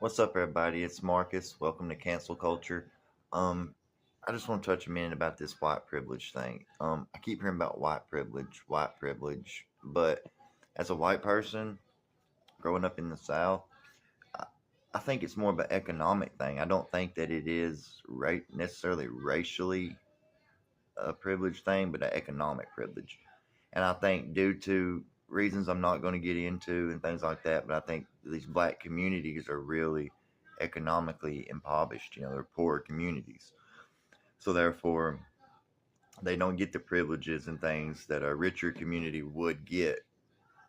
What's up, everybody? It's Marcus. Welcome to Cancel Culture. Um, I just want to touch a minute about this white privilege thing. I keep hearing about white privilege, but as a white person growing up in the South, I, I think it's more of an economic thing. I don't think that it is necessarily racially a privilege thing, but an economic privilege. And I think due to reasons I'm not going to get into and things like that, but I think these black communities are really economically impoverished. They're poor communities. So therefore, they don't get the privileges and things that a richer community would get.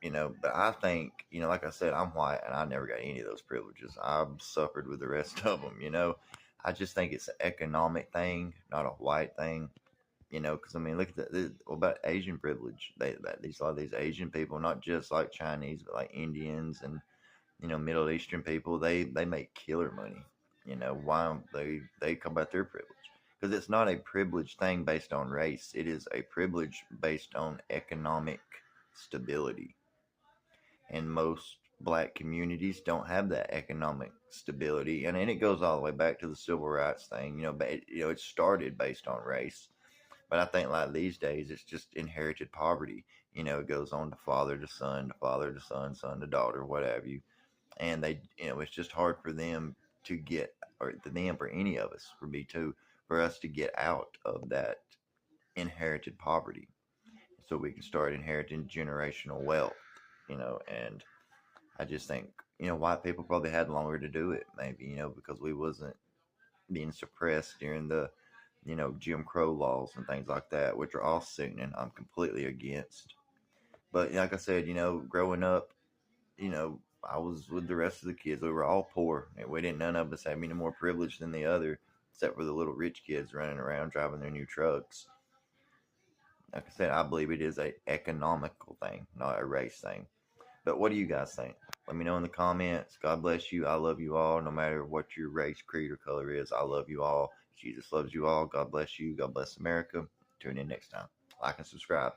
But I think, like I said, I'm white and I never got any of those privileges. I've suffered with the rest of them. I just think it's an economic thing, not a white thing. Because I mean, look at what about Asian privilege? These a lot of these Asian people, not just like Chinese, but like Indians and Middle Eastern people, they make killer money. Why don't they come about their privilege? Because it's not a privilege thing based on race. It is a privilege based on economic stability, and most black communities don't have that economic stability, and it goes all the way back to the civil rights thing. But it started based on race, but I think like these days it's just inherited poverty. It goes on to father to son, to father to son, son to daughter, what have you. And it's just hard for them to get, or for them, for any of us, for me too, for us to get out of that inherited poverty, so we can start inheriting generational wealth. And I just think white people probably had longer to do it, maybe because we wasn't being suppressed during the Jim Crow laws and things like that, which are all sickening. I'm completely against. But like I said, growing up, I was with the rest of the kids. We were all poor, and we didn't. None of us have any more privilege than the other, except for the little rich kids running around driving their new trucks. Like I said, I believe it is a economical thing, not a race thing. But what do you guys think? Let me know in the comments. God bless you. I love you all, no matter what your race, creed, or color is. I love you all. Jesus loves you all. God bless you. God bless America. Tune in next time. Like and subscribe.